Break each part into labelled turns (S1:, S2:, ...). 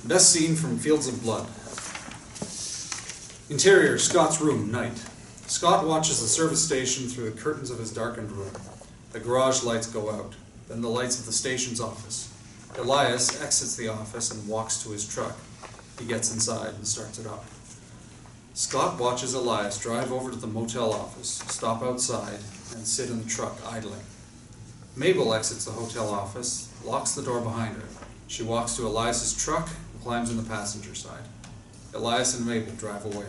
S1: Best scene from Fields of Blood. Interior, Scott's room, night. Scott watches the service station through the curtains of his darkened room. The garage lights go out, then the lights of the station's office. Elias exits the office and walks to his truck. He gets inside and starts it up. Scott watches Elias drive over to the motel office, stop outside, and sit in the truck idling. Mabel exits the hotel office, locks the door behind her. She walks to Elias's truck and climbs in the passenger side. Elias and Mabel drive away.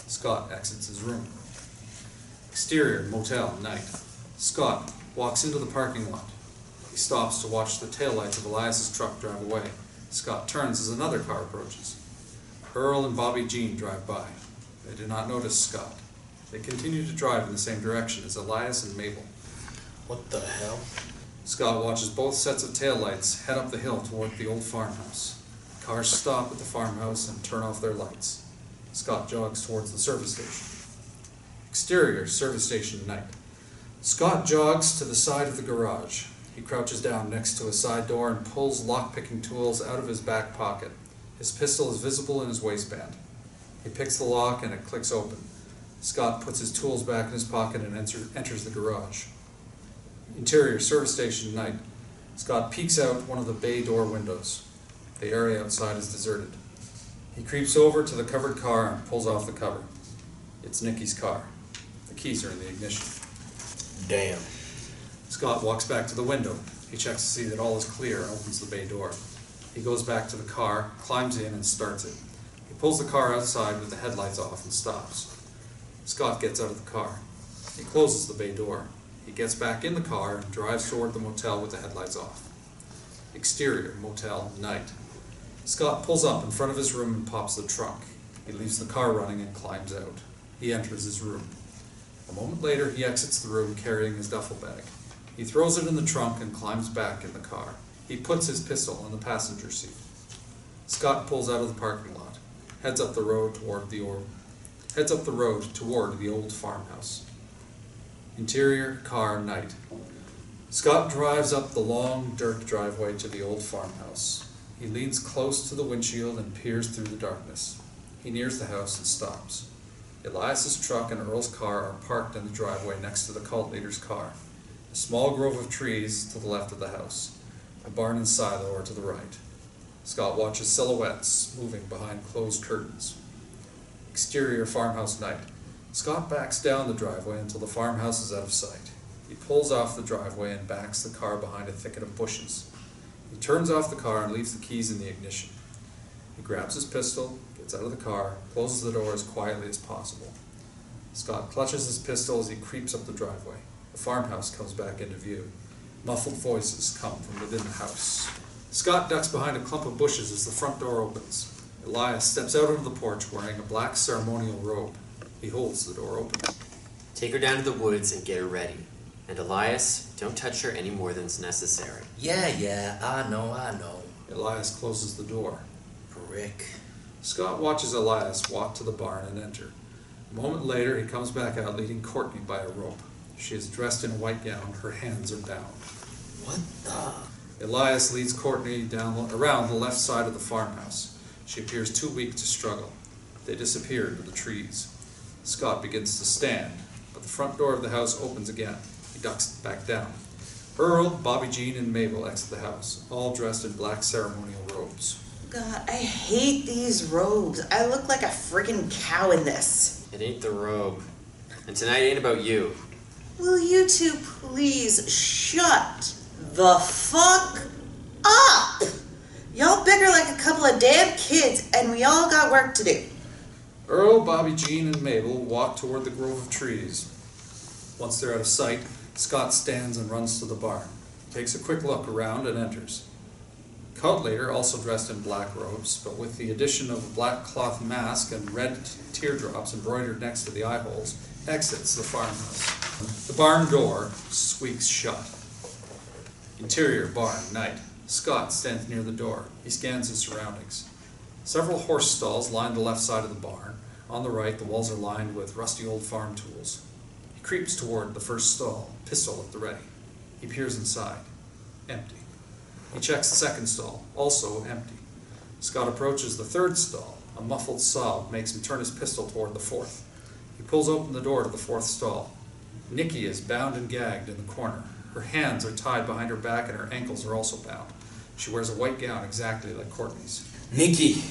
S1: Scott exits his room. Exterior, motel, night. Scott walks into the parking lot. He stops to watch the taillights of Elias's truck drive away. Scott turns as another car approaches. Earl and Bobby Jean drive by. They do not notice Scott. They continue to drive in the same direction as Elias and Mabel.
S2: What the hell?
S1: Scott watches both sets of taillights head up the hill toward the old farmhouse. Cars stop at the farmhouse and turn off their lights. Scott jogs towards the service station. Exterior, service station, night. Scott jogs to the side of the garage. He crouches down next to a side door and pulls lock-picking tools out of his back pocket. His pistol is visible in his waistband. He picks the lock and it clicks open. Scott puts his tools back in his pocket and enters the garage. Interior, service station, night. Scott peeks out one of the bay door windows. The area outside is deserted. He creeps over to the covered car and pulls off the cover. It's Nicki's car. The keys are in the ignition.
S2: Damn.
S1: Scott walks back to the window. He checks to see that all is clear and opens the bay door. He goes back to the car, climbs in, and starts it. He pulls the car outside with the headlights off and stops. Scott gets out of the car. He closes the bay door. He gets back in the car and drives toward the motel with the headlights off. Exterior, motel, night. Scott pulls up in front of his room and pops the trunk. He leaves the car running and climbs out. He enters his room. A moment later, he exits the room carrying his duffel bag. He throws it in the trunk and climbs back in the car. He puts his pistol in the passenger seat. Scott pulls out of the parking lot, heads up the road toward the old farmhouse. Interior, car, night. Scott drives up the long dirt driveway to the old farmhouse. He leans close to the windshield and peers through the darkness. He nears the house and stops. Elias's truck and Earl's car are parked in the driveway next to the cult leader's car. A small grove of trees to the left of the house. A barn and silo are to the right. Scott watches silhouettes moving behind closed curtains. Exterior, farmhouse, night. Scott backs down the driveway until the farmhouse is out of sight. He pulls off the driveway and backs the car behind a thicket of bushes. He turns off the car and leaves the keys in the ignition. He grabs his pistol, gets out of the car, closes the door as quietly as possible. Scott clutches his pistol as he creeps up the driveway. The farmhouse comes back into view. Muffled voices come from within the house. Scott ducks behind a clump of bushes as the front door opens. Elias steps out onto the porch wearing a black ceremonial robe. He holds the door open.
S3: Take her down to the woods and get her ready. And Elias, don't touch her any more than's necessary.
S2: Yeah, I know.
S1: Elias closes the door.
S2: Frick.
S1: Scott watches Elias walk to the barn and enter. A moment later, he comes back out leading Courtney by a rope. She is dressed in a white gown. Her hands are bound.
S2: What the?
S1: Elias leads Courtney around the left side of the farmhouse. She appears too weak to struggle. They disappear into the trees. Scott begins to stand, but the front door of the house opens again. He ducks back down. Earl, Bobby Jean, and Mabel exit the house, all dressed in black ceremonial robes.
S4: God, I hate these robes. I look like a friggin' cow in this.
S3: It ain't the robe. And tonight ain't about you.
S4: Will you two please shut the fuck up? Y'all bicker like a couple of damn kids, and we all got work to do.
S1: Earl, Bobby Jean, and Mabel walk toward the grove of trees. Once they're out of sight, Scott stands and runs to the barn. He takes a quick look around and enters. Cult leader, also dressed in black robes, but with the addition of a black cloth mask and red teardrops embroidered next to the eye holes, exits the farmhouse. The barn door squeaks shut. Interior, barn, night. Scott stands near the door. He scans his surroundings. Several horse stalls line the left side of the barn. On the right, the walls are lined with rusty old farm tools. He creeps toward the first stall, pistol at the ready. He peers inside. Empty. He checks the second stall, also empty. Scott approaches the third stall. A muffled sob makes him turn his pistol toward the fourth. He pulls open the door to the fourth stall. Nicki is bound and gagged in the corner. Her hands are tied behind her back and her ankles are also bound. She wears a white gown exactly like Courtney's.
S2: Nicki!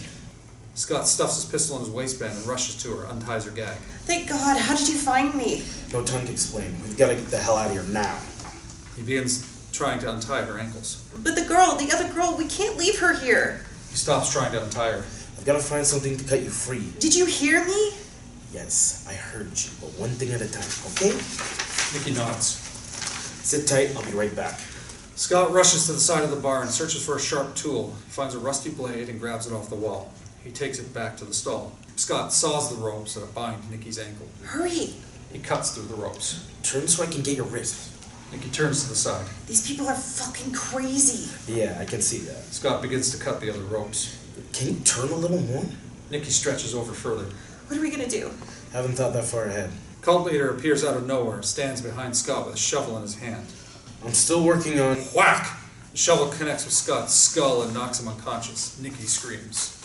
S1: Scott stuffs his pistol in his waistband and rushes to her, unties her gag.
S4: Thank God, how did you find me?
S2: No time to explain. We've got to get the hell out of here now.
S1: He begins trying to untie her ankles.
S4: But the other girl, we can't leave her here.
S1: He stops trying to untie her.
S2: I've got to find something to cut you free.
S4: Did you hear me?
S2: Yes, I heard you, but one thing at a time, okay?
S1: Nicki nods.
S2: Sit tight, I'll be right back.
S1: Scott rushes to the side of the bar and searches for a sharp tool. He finds a rusty blade and grabs it off the wall. He takes it back to the stall. Scott saws the ropes that bind Nicki's ankle.
S4: Hurry!
S1: He cuts through the ropes.
S2: Turn so I can get your wrist.
S1: Nicki turns to the side.
S4: These people are fucking crazy.
S2: Yeah, I can see that.
S1: Scott begins to cut the other ropes.
S2: Can you turn a little more?
S1: Nicki stretches over further.
S4: What are we gonna do?
S2: Haven't thought that far ahead.
S1: Cult leader appears out of nowhere and stands behind Scott with a shovel in his hand.
S2: I'm still working on...
S1: Whack! The shovel connects with Scott's skull and knocks him unconscious. Nicki screams.